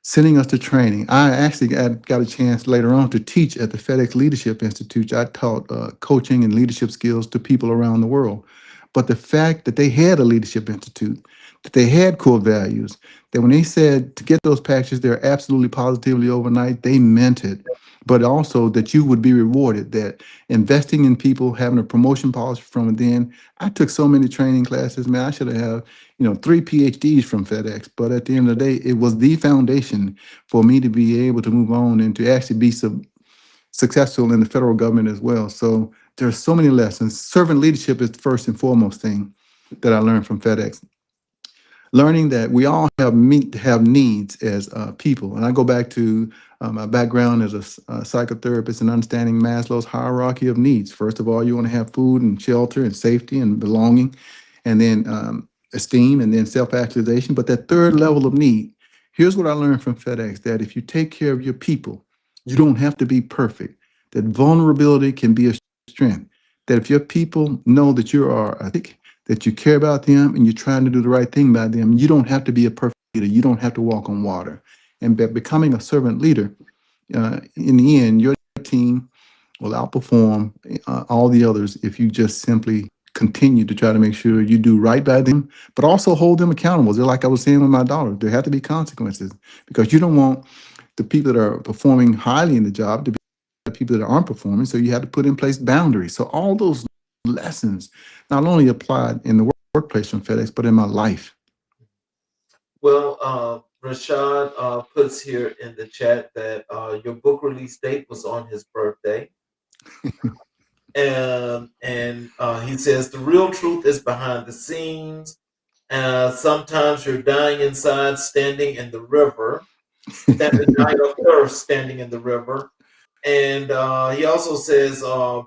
S3: sending us to training. I actually got a chance later on to teach at the FedEx Leadership Institute. I taught coaching and leadership skills to people around the world. But the fact that they had a leadership institute, that they had core values, that when they said to get those packages, they're absolutely positively overnight, they meant it. But also that you would be rewarded, that investing in people, having a promotion policy from within. I took so many training classes, man. I should have 3 PhDs from FedEx. But at the end of the day, it was the foundation for me to be able to move on and to actually be successful in the federal government as well. So there's so many lessons. Servant leadership is the first and foremost thing that I learned from FedEx. Learning that we all have needs as people. And I go back to my background as a psychotherapist and understanding Maslow's hierarchy of needs. First of all, you want to have food and shelter and safety and belonging, and then esteem, and then self-actualization. But that third level of need, here's what I learned from FedEx, that if you take care of your people, you don't have to be perfect. That vulnerability can be a strength. That if your people know that you are, I think, that you care about them and you're trying to do the right thing by them, you don't have to be a perfect leader. You don't have to walk on water. And by becoming a servant leader, in the end, your team will outperform all the others if you just simply continue to try to make sure you do right by them, but also hold them accountable. Just like I was saying with my daughter, there have to be consequences, because you don't want the people that are performing highly in the job to be the people that aren't performing. So you have to put in place boundaries. So all those lessons not only applied in the workplace from FedEx, but in my life.
S2: Well, Rashad puts here in the chat that your book release date was on his birthday. And he says the real truth is behind the scenes. Sometimes you're dying inside, standing in the river, dying of thirst, standing in the river. And he also says,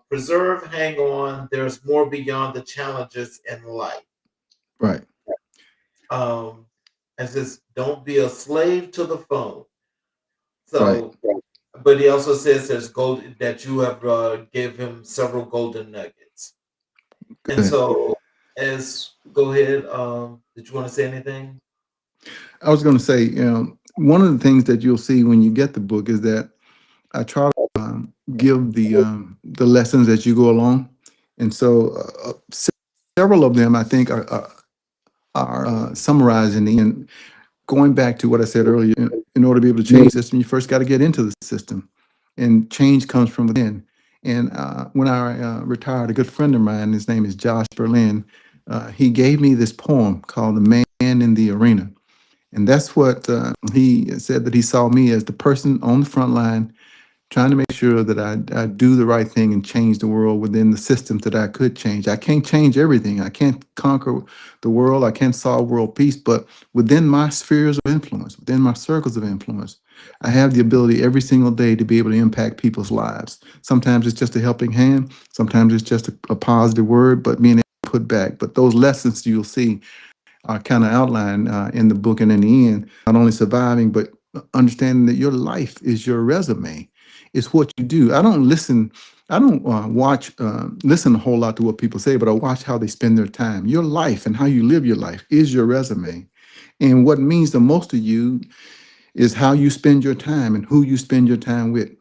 S2: preserve, hang on. There's more beyond the challenges in life.
S3: Right.
S2: Um, and says, don't be a slave to the phone.
S3: Right.
S2: So, but he also says there's gold that you have gave him several golden nuggets. And
S3: Good.
S2: so, as go ahead. Did you want to say anything?
S3: I was going to say, one of the things that you'll see when you get the book is that I try to give the lessons as you go along, and so several of them I think are summarized in the end. Going back to what I said earlier, in order to be able to change the system, you first got to get into the system, and change comes from within. And when I retired, a good friend of mine, his name is Josh Berlin, he gave me this poem called "The Man in the Arena." And that's what he said, that he saw me as the person on the front line trying to make sure that I do the right thing and change the world within the systems that I could change. I can't change everything. I can't conquer the world. I can't solve world peace. But within my spheres of influence, within my circles of influence, I have the ability every single day to be able to impact people's lives. Sometimes it's just a helping hand. Sometimes it's just a positive word, but being able to put back. But those lessons you'll see are kind of outlined in the book, and in the end, not only surviving, but understanding that your life is your resume. It's what you do. I don't listen a whole lot to what people say, but I watch how they spend their time. Your life and how you live your life is your resume. And what means the most to you is how you spend your time and who you spend your time with.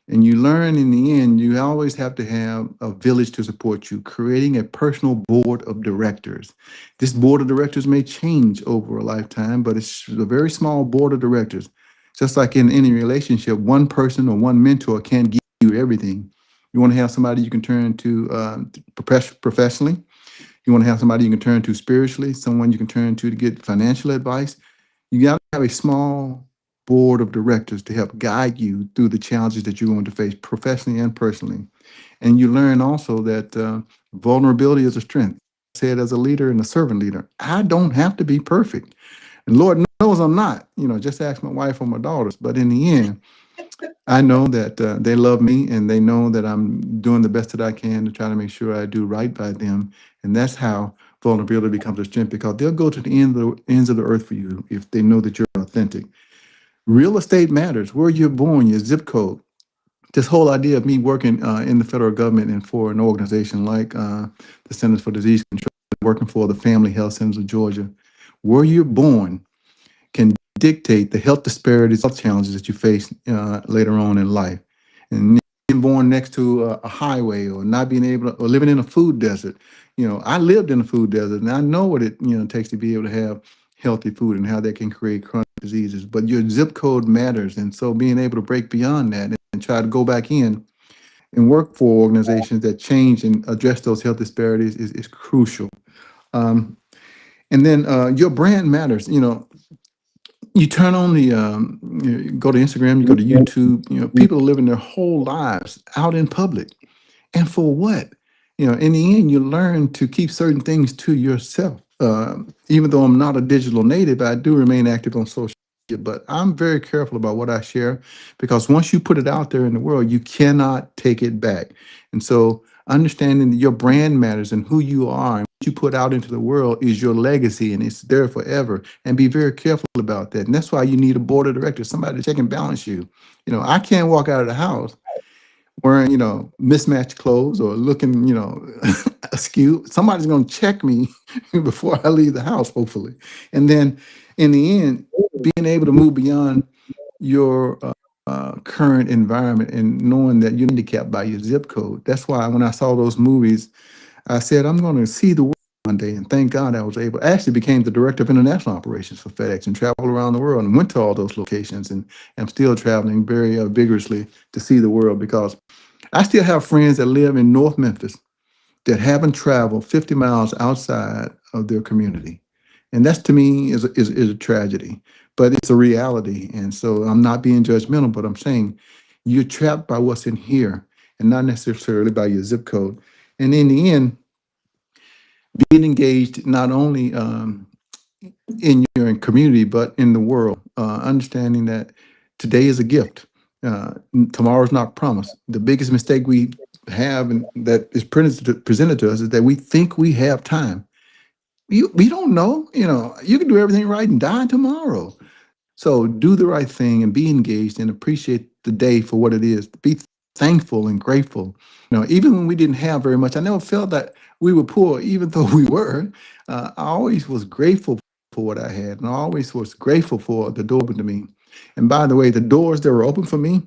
S3: And you learn in the end, you always have to have a village to support you, creating a personal board of directors. This board of directors may change over a lifetime, but it's a very small board of directors. Just like in any relationship, one person or one mentor can't give you everything. You want to have somebody you can turn to professionally. You want to have somebody you can turn to spiritually, someone you can turn to get financial advice. You got to have a small board of directors to help guide you through the challenges that you're going to face professionally and personally. And you learn also that vulnerability is a strength. I said as a leader and a servant leader, I don't have to be perfect. And Lord knows I'm not. Just ask my wife or my daughters. But in the end, I know that they love me and they know that I'm doing the best that I can to try to make sure I do right by them. And that's how vulnerability becomes a strength because they'll go to the ends of the earth for you if they know that you're authentic. Real estate matters. Where you're born, your zip code. This whole idea of me working in the federal government and for an organization like the Centers for Disease Control, working for the Family Health Centers of Georgia, where you're born can dictate the health disparities, health challenges that you face later on in life. And being born next to a highway or not being able to, or living in a food desert. I lived in a food desert and I know what it takes to be able to have healthy food and how that can create chronic diseases. But your zip code matters, and so being able to break beyond that and try to go back in and work for organizations that change and address those health disparities is crucial. Um, and then your brand matters. You turn on you go to Instagram, you go to YouTube, people are living their whole lives out in public. And for what? In the end, you learn to keep certain things to yourself. Even though I'm not a digital native, I do remain active on social media, but I'm very careful about what I share because once you put it out there in the world, you cannot take it back. And so understanding that your brand matters and who you are and what you put out into the world is your legacy and it's there forever. And be very careful about that. And that's why you need a board of directors, somebody to check and balance you. I can't walk out of the house wearing, mismatched clothes or looking, askew. Somebody's going to check me before I leave the house, hopefully. And then in the end, being able to move beyond your current environment and knowing that you're handicapped by your zip code. That's why when I saw those movies, I said, I'm going to see the world one day. And thank God I was able, I actually became the director of international operations for FedEx and traveled around the world and went to all those locations. And I'm still traveling very vigorously to see the world because I still have friends that live in North Memphis that haven't traveled 50 miles outside of their community. And that's to me is a tragedy, but it's a reality. And so I'm not being judgmental, but I'm saying you're trapped by what's in here and not necessarily by your zip code. And in the end, being engaged not only in your community, but in the world, understanding that today is a gift. Tomorrow's not promised. The biggest mistake we have and that is presented to us is that we think we have time. We don't know. You can do everything right and die tomorrow. So do the right thing and be engaged and appreciate the day for what it is. Be thankful and grateful. Even when we didn't have very much, I never felt that we were poor, even though we were. I always was grateful for what I had, and I always was grateful for the door open to me. And by the way, the doors that were open for me,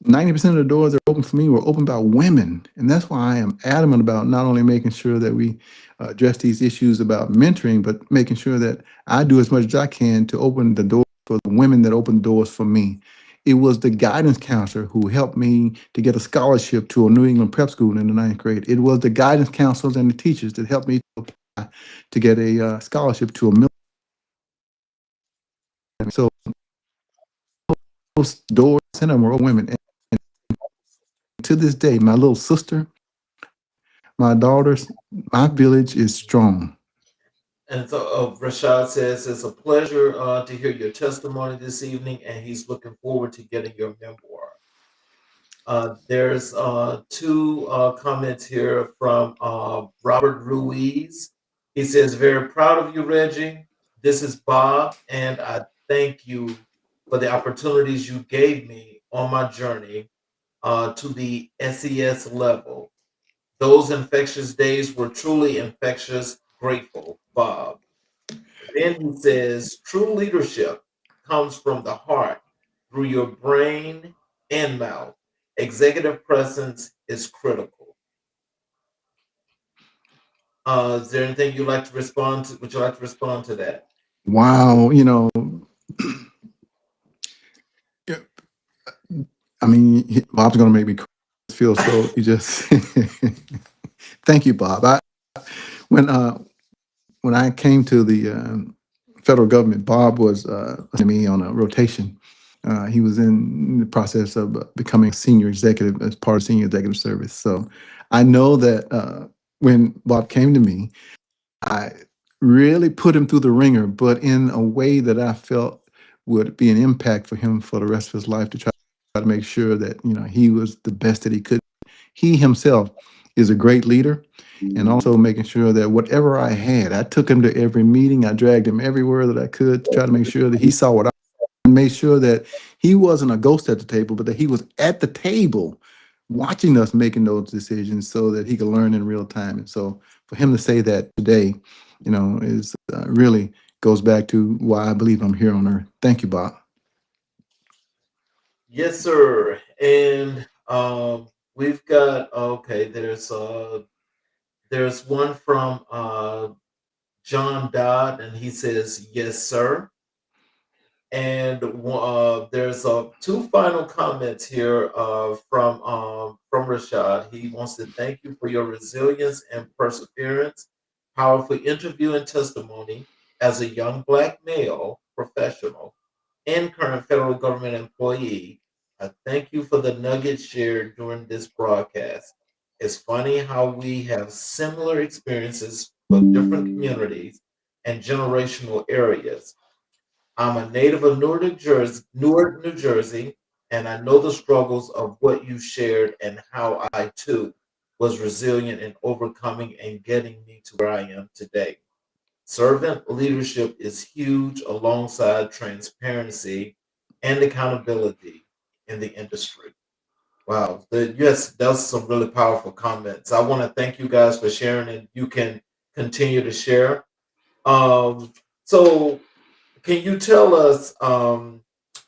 S3: 90% of the doors that were open for me were opened by women. And that's why I am adamant about not only making sure that we address these issues about mentoring, but making sure that I do as much as I can to open the door for the women that opened doors for me. It was the guidance counselor who helped me to get a scholarship to a New England prep school in the ninth grade. It was the guidance counselors and the teachers that helped me to apply to get a scholarship to a military. So those doors in them were all women. And to this day, my little sister, my daughters, my village is strong.
S2: And so Rashad says it's a pleasure to hear your testimony this evening, and he's looking forward to getting your memoir. There's two comments here from Robert Ruiz. He says, very proud of you, Reggie. This is Bob, and I thank you for the opportunities you gave me on my journey to the SES level. Those infectious days were truly infectious. Grateful, Bob. Then he says, true leadership comes from the heart through your brain and mouth. Executive presence is critical. Is there anything you'd like to respond to? Would you like to respond to that?
S3: Wow, yeah, I mean, Bob's gonna make me feel so. You just thank you, Bob. When uh, when I came to the federal government, Bob was me on a rotation. He was in the process of becoming a senior executive as part of senior executive service. So I know that when Bob came to me, I really put him through the ringer, but in a way that I felt would be an impact for him for the rest of his life to try to make sure that he was the best that he could. He himself is a great leader, and also making sure that whatever I had, I took him to every meeting. I dragged him everywhere that I could to try to make sure that he saw what I made sure that he wasn't a ghost at the table, but that he was at the table watching us making those decisions so that he could learn in real time. And so for him to say that today, is really goes back to why I believe I'm here on earth. Thank you, Bob.
S2: Yes, sir. And we've got okay. There's one from John Dodd, and he says yes, sir. And there's two final comments here from Rashad. He wants to thank you for your resilience and perseverance, powerful interview and testimony as a young black male professional and current federal government employee. I thank you for the nuggets shared during this broadcast. It's funny how we have similar experiences but different communities and generational areas. I'm a native of Newark, New Jersey, and I know the struggles of what you shared and how I too was resilient in overcoming and getting me to where I am today. Servant leadership is huge alongside transparency and accountability in the industry. Wow. Yes, that's some really powerful comments. I want to thank you guys for sharing, and you can continue to share. Um, so can you tell us um,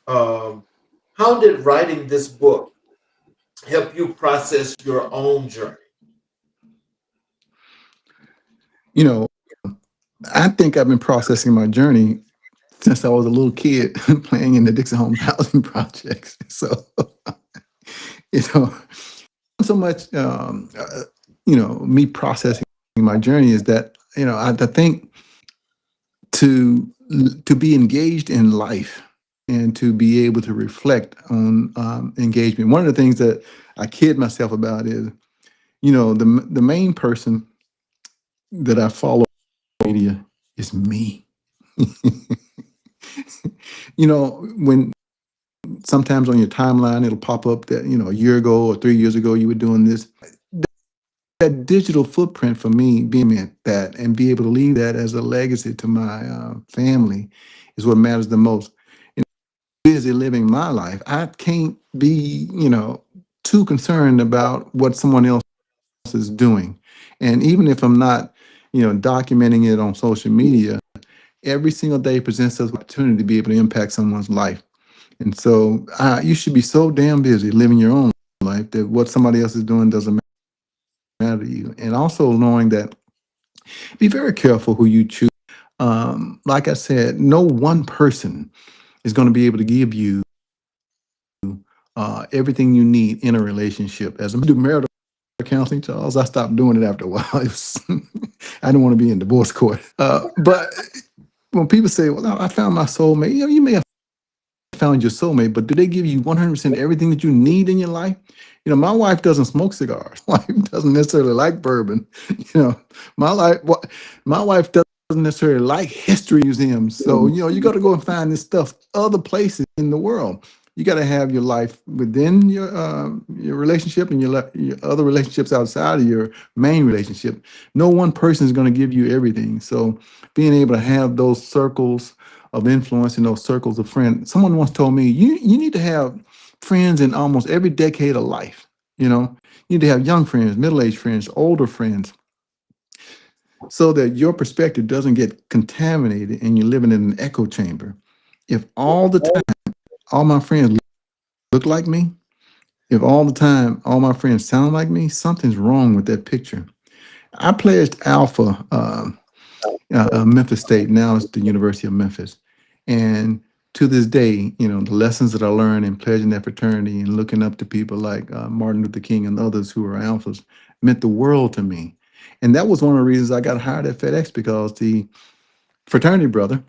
S2: how did writing this book help you process your own journey?
S3: You know, I think I've been processing my journey since I was a little kid playing in the Dixon Home housing projects. So, you know, so much, me processing my journey is that, I think to to be engaged in life and to be able to reflect on engagement. One of the things that I kid myself about is, the main person that I follow on media is me. When sometimes on your timeline it'll pop up that a year ago or 3 years ago you were doing this. That digital footprint for me, being at that and be able to leave that as a legacy to my family is what matters the most. Busy living my life, I can't be too concerned about what someone else is doing. And even if I'm not documenting it on social media, every single day presents us with opportunity to be able to impact someone's life. And so you should be so damn busy living your own life that what somebody else is doing doesn't matter to you. And also knowing that, be very careful who you choose. Like I said, no one person is going to be able to give you everything you need in a relationship. As I do marital counseling, Charles, I stopped doing it after a while. I didn't want to be in divorce court. But when people say, "Well, I found my soulmate," you may have found your soulmate, but do they give you 100% everything that you need in your life? My wife doesn't smoke cigars. My wife doesn't necessarily like bourbon. You know, my life, my wife doesn't necessarily like history museums. So, you got to go and find this stuff other places in the world. You got to have your life within your relationship and your other relationships outside of your main relationship. No one person is going to give you everything. So, being able to have those circles of influence in those circles of friends. Someone once told me, you need to have friends in almost every decade of life. You need to have young friends, middle-aged friends, older friends, so that your perspective doesn't get contaminated and you're living in an echo chamber. If all the time all my friends look like me, if all the time all my friends sound like me, something's wrong with that picture. I pledged Alpha, Memphis State. Now it's the University of Memphis, and to this day, the lessons that I learned in pledging that fraternity and looking up to people like Martin Luther King and others who are alphas meant the world to me. And that was one of the reasons I got hired at FedEx, because the fraternity brother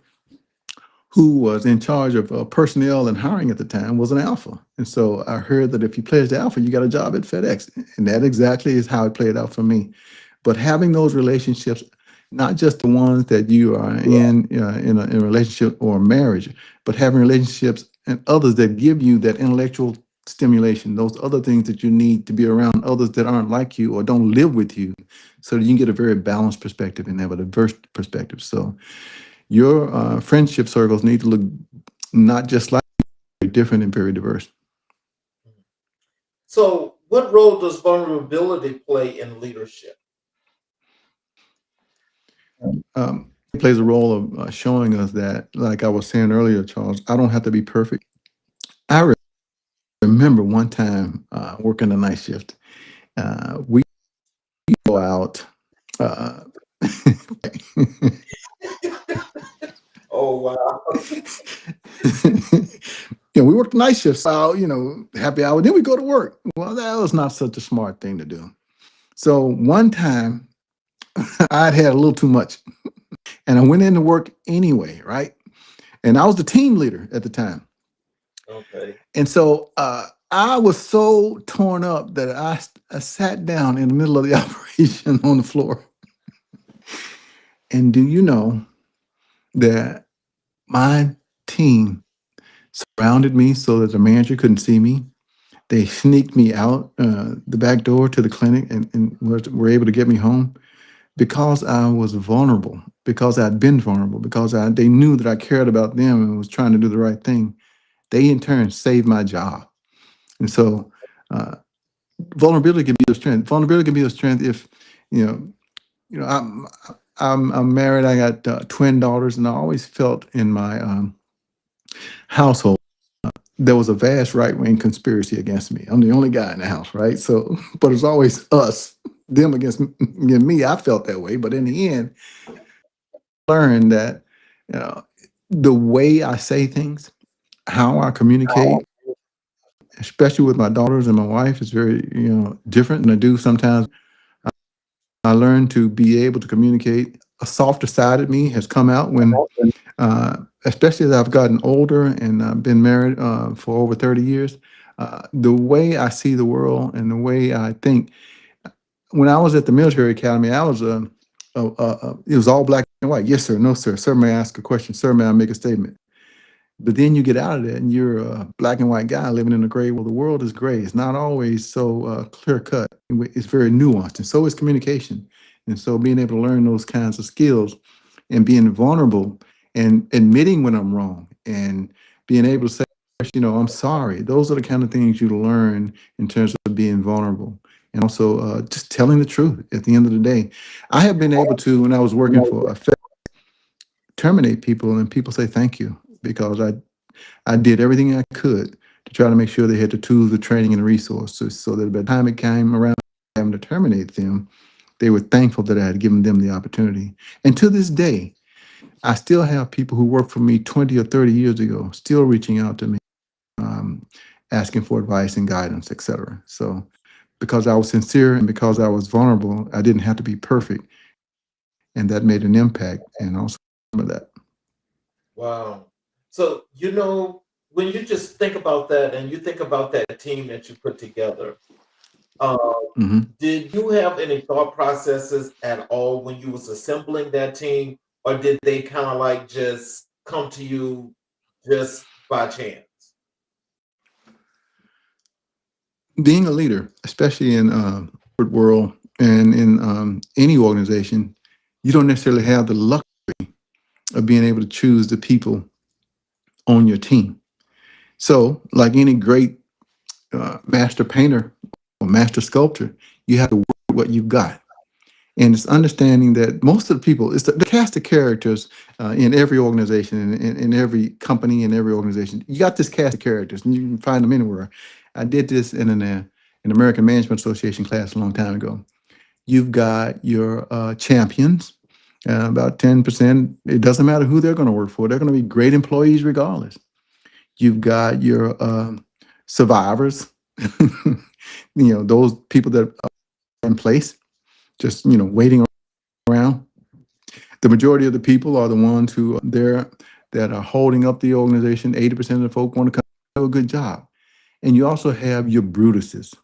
S3: who was in charge of personnel and hiring at the time was an alpha. And so I heard that if you pledged alpha, you got a job at FedEx. And that exactly is how it played out for me. But having those relationships, not just the ones that you are in a relationship or marriage, but having relationships and others that give you that intellectual stimulation, those other things that you need to be around others that aren't like you or don't live with you, so that you can get a very balanced perspective and have a diverse perspective. So your friendship circles need to look not just like, very different and very diverse.
S2: So, what role does vulnerability play in leadership?
S3: It plays a role of showing us that, like I was saying earlier, Charles, I don't have to be perfect. I remember one time working a night shift. We go out. Uh,
S2: Oh, wow.
S3: we worked night shifts out, happy hour. Then we go to work. Well, that was not such a smart thing to do. So one time I'd had a little too much, and I went into work anyway, right? And I was the team leader at the time.
S2: Okay.
S3: And so I was so torn up that I sat down in the middle of the operation on the floor. And do you know that my team surrounded me so that the manager couldn't see me? They sneaked me out the back door to the clinic and were able to get me home because I was vulnerable, because I'd been vulnerable, because they knew that I cared about them and was trying to do the right thing. They in turn saved my job. And so vulnerability can be a strength. Vulnerability can be a strength if, you know, I'm married. I got twin daughters, and I always felt in my household there was a vast right wing conspiracy against me. I'm the only guy in the house, right? So, but it's always us, them against me. I felt that way, but in the end, I learned that the way I say things, how I communicate, especially with my daughters and my wife, is very different than I do sometimes. I learned to be able to communicate. A softer side of me has come out when, especially as I've gotten older and I've been married for over 30 years. The way I see the world and the way I think. When I was at the military academy, I was it was all black and white. Yes, sir. No, sir. Sir, may I ask a question? Sir, may I make a statement? But then you get out of that and you're a black and white guy living in a gray world. The world is gray. It's not always so clear cut. It's very nuanced, and so is communication. And so being able to learn those kinds of skills and being vulnerable and admitting when I'm wrong and being able to say, I'm sorry. Those are the kind of things you learn in terms of being vulnerable. And also just telling the truth at the end of the day. I have been able to, when I was working for a terminate people, and people say thank you, because I did everything I could to try to make sure they had the tools, the training, and the resources, so that by the time it came around having to terminate them, they were thankful that I had given them the opportunity. And to this day, I still have people who worked for me 20 or 30 years ago still reaching out to me, asking for advice and guidance, etc. So because I was sincere and because I was vulnerable, I didn't have to be perfect, and that made an impact. And also remember that.
S2: Wow. So, when you just think about that and you think about that team that you put together, uh,
S3: hmm
S2: did you have any thought processes at all when you was assembling that team, or did they kind of like just come to you just by chance?
S3: Being a leader, especially in corporate world and in any organization, you don't necessarily have the luck of being able to choose the people on your team. So, like any great master painter or master sculptor, you have to work with what you've got. And it's understanding that most of the people, it's the cast of characters in every organization, in every company, in every organization. You got this cast of characters, and you can find them anywhere. I did this in an American Management Association class a long time ago. You've got your champions, about 10%. It doesn't matter who they're going to work for. They're going to be great employees regardless. You've got your survivors, those people that are in place, just, waiting around. The majority of the people are the ones who are there that are holding up the organization. 80% of the folk want to come do a good job. And you also have your Brutuses.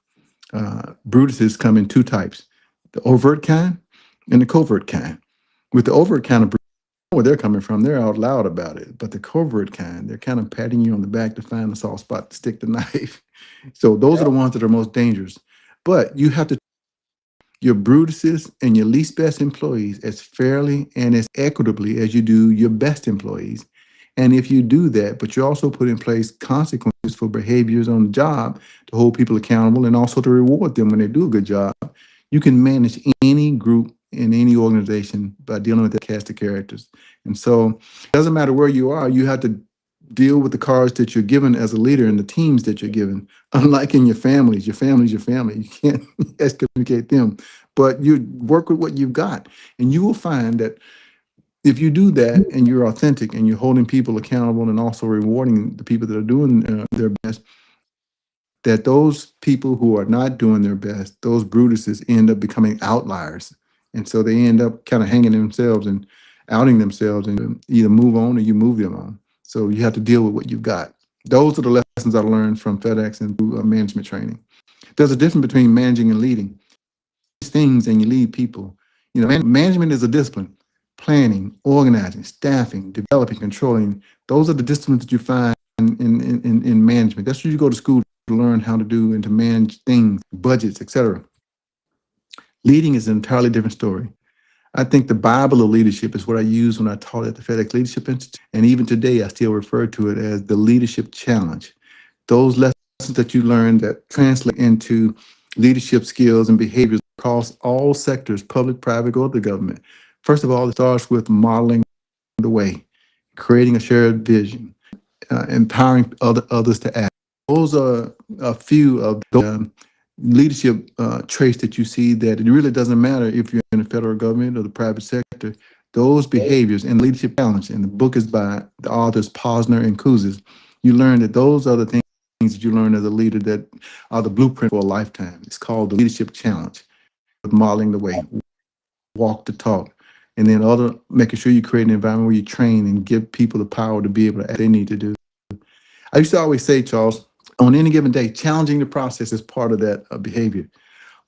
S3: Brutuses come in two types, the overt kind and the covert kind. With the overt kind of where they're coming from, they're out loud about it. But the covert kind, they're kind of patting you on the back to find the soft spot to stick the knife. So those are the ones that are most dangerous. But you have to your Brutuses and your least best employees as fairly and as equitably as you do your best employees. And if you do that, but you also put in place consequences for behaviors on the job to hold people accountable and also to reward them when they do a good job, you can manage any group in any organization by dealing with that cast of characters. And so it doesn't matter where you are, you have to deal with the cards that you're given as a leader and the teams that you're given. Unlike in your family's your family. You can't excommunicate them, but you work with what you've got. And you will find that if you do that and you're authentic and you're holding people accountable and also rewarding the people that are doing their best, that those people who are not doing their best, those Brutuses end up becoming outliers. And so they end up kind of hanging themselves and outing themselves and either move on or you move them on. So you have to deal with what you've got. Those are the lessons I learned from FedEx and through management training. There's a difference between managing and leading. These things and you lead people. Management is a discipline. Planning, organizing, staffing, developing, controlling. Those are the disciplines that you find in management. That's what you go to school to learn how to do and to manage things, budgets, etc. Leading is an entirely different story. I think the Bible of leadership is what I use when I taught at the FedEx Leadership Institute. And even today, I still refer to it as the leadership challenge. Those lessons that you learn that translate into leadership skills and behaviors across all sectors, public, private, or the government. First of all, it starts with modeling the way, creating a shared vision, empowering others to act. Those are a few of the leadership traits that you see that it really doesn't matter if you're in the federal government or the private sector. Those behaviors and leadership challenge, and the book is by the authors Posner and Kouzes. You learn that those are the things that you learn as a leader that are the blueprint for a lifetime. It's called the leadership challenge, with modeling the way, walk the talk, and then making sure you create an environment where you train and give people the power to be able to act they need to do. I used to always say, Charles, on any given day, challenging the process is part of that behavior.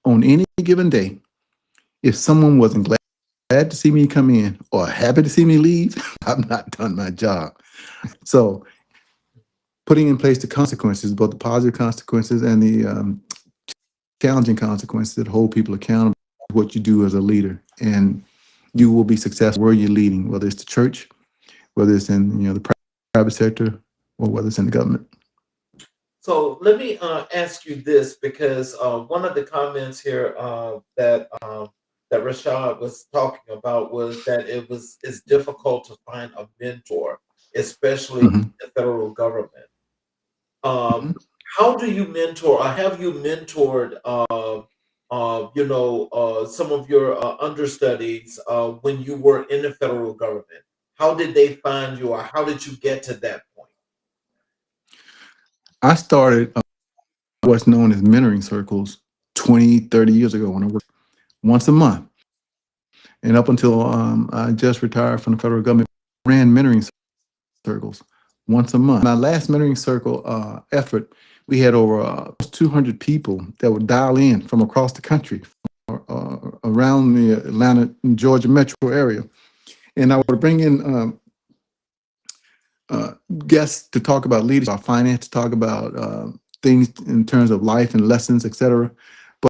S3: On any given day, if someone wasn't glad to see me come in or happy to see me leave, I've not done my job. So putting in place the consequences, both the positive consequences and the challenging consequences that hold people accountable to what you do as a leader. And you will be successful where you're leading, whether it's the church, whether it's in the private sector, or whether it's in the government.
S2: So let me ask you this, because one of the comments here that Rashad was talking about was that it's difficult to find a mentor, especially in
S3: Mhm.
S2: the federal government.
S3: Mhm.
S2: How do you mentor, or have you mentored, some of your understudies when you were in the federal government? How did they find you, or how did you get to that point?
S3: I started what's known as mentoring circles 20, 30 years ago when I worked once a month. And up until I just retired from the federal government, ran mentoring circles once a month. My last mentoring circle effort, we had over 200 people that would dial in from across the country, around the Atlanta, Georgia metro area. And I would bring in guests to talk about leadership, about finance, to talk about things in terms of life and lessons, etc.